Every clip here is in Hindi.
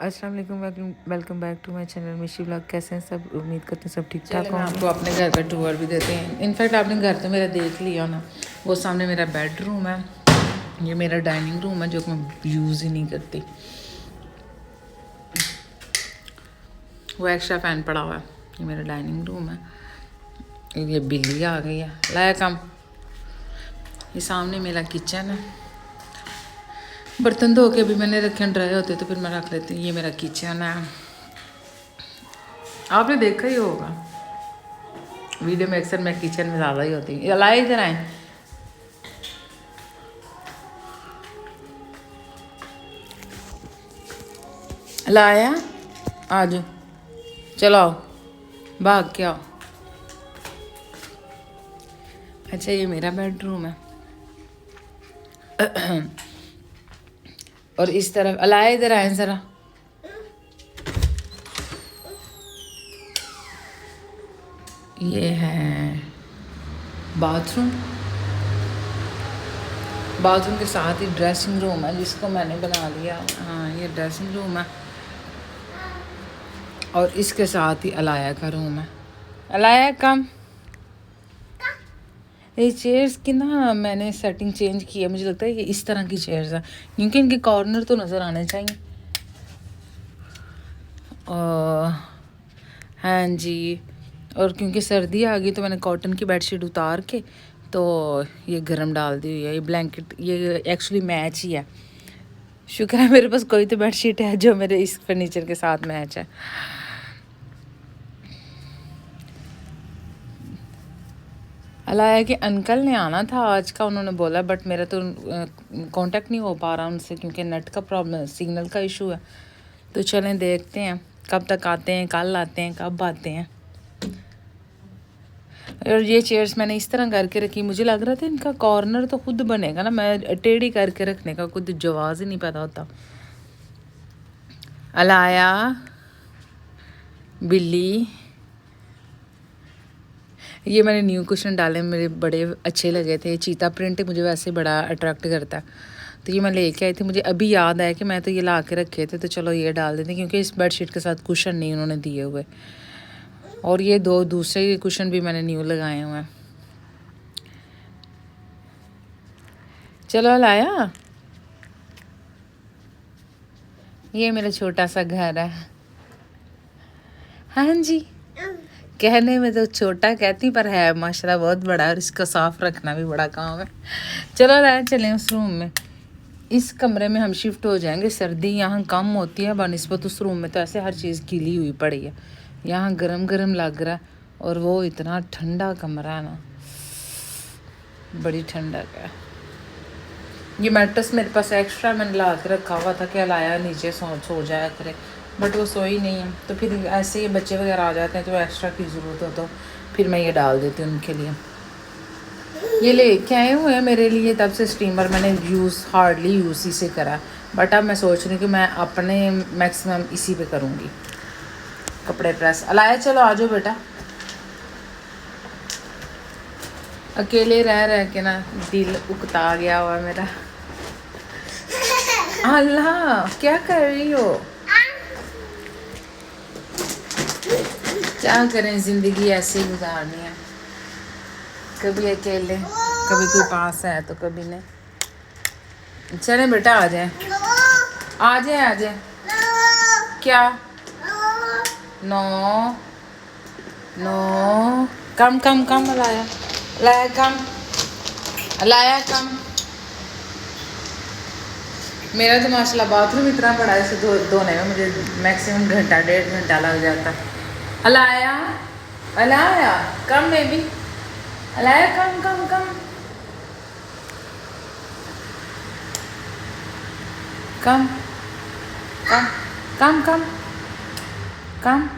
अस्सलाम वालेकुम, welcome back to my channel Mishi blog. कैसे हैं सब? उम्मीद करते हैं सब ठीक ठाक होंगे। आपको अपने घर का टूर भी देते हैं। इनफैक्ट आपने घर तो मेरा देख लिया ना। वो सामने मेरा बेडरूम है, ये मेरा डाइनिंग रूम है जो मैं यूज़ ही नहीं करती। वो एक्स्ट्रा फ़ैन पड़ा हुआ है। ये मेरा डाइनिंग रूम है। ये बिल्ली आ गई है, लाया कम। ये सामने मेरा किचन है। बर्तन धो के भी मैंने रखे ड्राई होते तो फिर मैं रख लेती हूँ। ये मेरा किचन है, आपने देखा ही होगा वीडियो में। अक्सर मैं किचन में ज़्यादा ही होती हूँ। लाए इधर आए, लाया आज, चलो आओ, भाग के आओ। अच्छा ये मेरा बेडरूम है और इस तरफ अलाया इधर आए ज़रा। ये है बाथरूम। बाथरूम के साथ ही ड्रेसिंग रूम है जिसको मैंने बना लिया। हाँ ये ड्रेसिंग रूम है और इसके साथ ही अलाया का रूम है। अलाया कम। ये चेयर्स की ना मैंने सेटिंग चेंज की है। मुझे लगता है ये इस तरह की चेयर्स हैं क्योंकि इनके कॉर्नर तो नज़र आने चाहिए। हाँ जी, और क्योंकि सर्दी आ गई तो मैंने कॉटन की बेडशीट उतार के तो ये गरम डाल दी हुई है। ये ब्लैंकेट ये एक्चुअली मैच ही है। शुक्र है मेरे पास कोई तो बेडशीट है जो मेरे इस फर्नीचर के साथ मैच है। अलाया के अंकल ने आना था आज का, उन्होंने बोला, बट मेरा तो कांटेक्ट नहीं हो पा रहा उनसे क्योंकि नेट का प्रॉब्लम, सिग्नल का इशू है। तो चलें देखते हैं कब तक आते हैं, कल आते हैं, कब आते हैं। और ये चेयर्स मैंने इस तरह करके रखी। मुझे लग रहा था इनका कॉर्नर तो खुद बनेगा ना, मैं टेढ़ी करके रखने का खुद जवाब ही नहीं पैदा होता। अलाया बिल्ली, ये मैंने न्यू कुशन डाले, मेरे बड़े अच्छे लगे थे। चीता प्रिंट मुझे वैसे बड़ा अट्रैक्ट करता है तो ये मैं लेके आई थी। मुझे अभी याद आया कि मैं तो ये ला के रखे थे तो चलो ये डाल देते क्योंकि इस बेडशीट के साथ कुशन नहीं उन्होंने दिए हुए। और ये दो दूसरे कुशन भी मैंने न्यू लगाए हुए हैं। चलो लाया, ये मेरा छोटा सा घर है। हाँ जी, कहने में तो छोटा कहती पर है माशाल्लाह बहुत बड़ा है और इसको साफ रखना भी बड़ा काम है। चलो लाया चलें उस रूम में। इस कमरे में हम शिफ्ट हो जाएंगे। सर्दी यहाँ कम होती है बनिस्बत उस रूम में, तो ऐसे हर चीज़ गीली हुई पड़ी है। यहाँ गरम गरम लग रहा है और वो इतना ठंडा कमरा है ना, बड़ी ठंडक है। ये मैट्रेस मेरे पास एक्स्ट्रा मैंने ला के रखा हुआ था कि लाया नीचे सो जाया करे, बट वो सोई नहीं है। तो फिर ऐसे ही बच्चे वगैरह आ जाते हैं तो एक्स्ट्रा की ज़रूरत हो तो फिर मैं ये डाल देती हूँ उनके लिए। ये लेके आए हुए हैं मेरे लिए, तब से स्टीमर मैंने हार्डली यूज़ इसे करा, बट अब मैं सोच रही हूँ कि मैं अपने मैक्सिमम इसी पे करूँगी कपड़े प्रेस। अलाया चलो आ जाओ बेटा। अकेले रह रह के ना दिल उकता गया हुआ मेरा। अल्लाह क्या कर रही हो? क्या करें, ज़िंदगी ऐसे ही गुजारनी है, कभी अकेले कभी कोई पास है तो कभी नहीं। चलें बेटा आ जाए, आ जाए, आ जाए। क्या? नो नो, कम कम कम। लाया लाया कम, लाया कम। मेरा तो माशाल्लाह बाथरूम इतना बड़ा है, इसे धोने में मुझे मैक्सिमम घंटा 1.5 घंटा लग जाता है। अलाया अलाया कम बेबी, अलाया कम कम कम कम कम कम कम कम।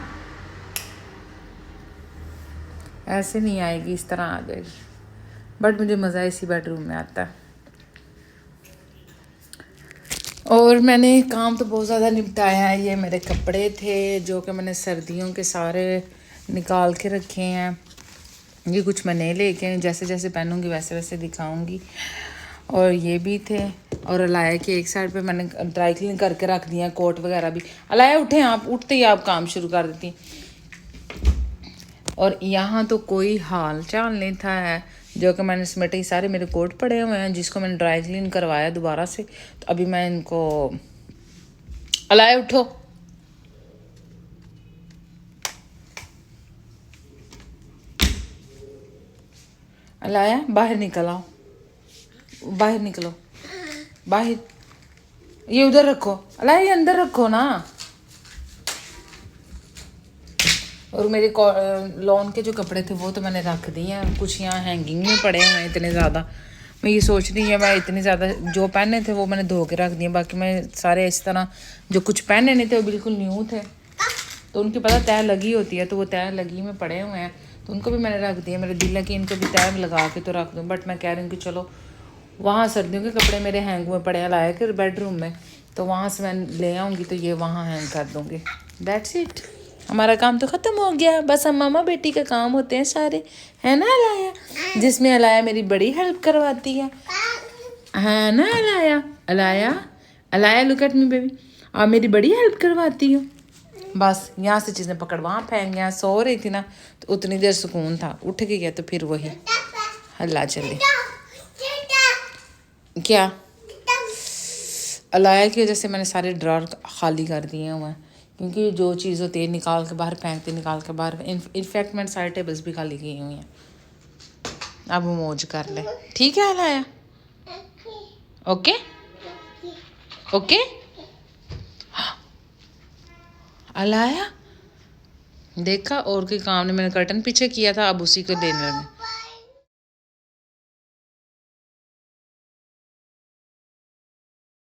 ऐसे नहीं आएगी, इस तरह आ जाएगी, बट मुझे मज़ा इसी बेडरूम में आता है। और मैंने काम तो बहुत ज़्यादा निपटाया है। ये मेरे कपड़े थे जो कि मैंने सर्दियों के सारे निकाल के रखे हैं। ये कुछ मैं नहीं लेके, जैसे जैसे पहनूंगी वैसे वैसे दिखाऊंगी। और ये भी थे, और अलाया की एक साइड पे मैंने ड्राई क्लीन करके रख दिया, कोट वगैरह भी। अलाया उठे, आप उठते ही आप काम शुरू कर देती। और यहाँ तो कोई हाल चाल नहीं था है, जो कि मैंने समेटे सारे मेरे कोट पड़े हुए हैं जिसको मैंने ड्राई क्लीन करवाया दोबारा से। तो अभी मैं इनको, अलाया उठो, अलाया बाहर निकल आओ, बाहर निकलो, बाहर, ये उधर रखो, अलाया ये अंदर रखो ना। और मेरे लॉन के जो कपड़े थे वो तो मैंने रख दिए हैं, कुछ यहाँ हैंगिंग में पड़े हुए हैं इतने ज़्यादा। मैं ये सोच रही है मैं इतने ज़्यादा जो पहने थे वो मैंने धो के रख दिए, बाकी मैं सारे इस तरह जो कुछ पहने नहीं थे वो बिल्कुल न्यू थे, तो उनकी पता तय लगी होती है, तो वो तय लगी में पड़े हुए हैं, तो उनको भी मैंने रख दिया। मेरे दिल है कि इनको भी तय लगा के तो रख दूँ, बट मैं कह रही हूँ कि चलो वहाँ सर्दियों के कपड़े मेरे हैंग में पड़े हैं लाए कर बेडरूम में, तो वहाँ से मैं ले आऊँगी तो ये वहाँ हैंग कर दूँगी। दैट्स इट, हमारा काम तो ख़त्म हो गया। बस हम मामा बेटी का काम होते हैं सारे, है ना अलाया, जिसमें अलाया मेरी बड़ी हेल्प करवाती है ना Alaya. Alaya, Alaya look at me baby, आप मेरी बड़ी हेल्प करवाती हो। बस यहाँ से चीज़ें पकड़ वहाँ फेंक गया, सो रही थी ना तो उतनी देर सुकून था, उठ के गया तो फिर वही हल्ला चले। क्या अलाया की वजह से मैंने सारे ड्रॉर खाली कर दिए हुए हैं, क्योंकि जो चीज़ होती है निकाल के बाहर फेंकते, निकाल के बाहर, इनफैक्ट मैंने सारे टेबल्स भी खाली किए हुई हैं। अब मौज कर ले, ठीक है अलाया, ओके ओके। अलाया देखा और कोई काम नहीं, मैंने कर्टन पीछे किया था, अब उसी को देने लगे।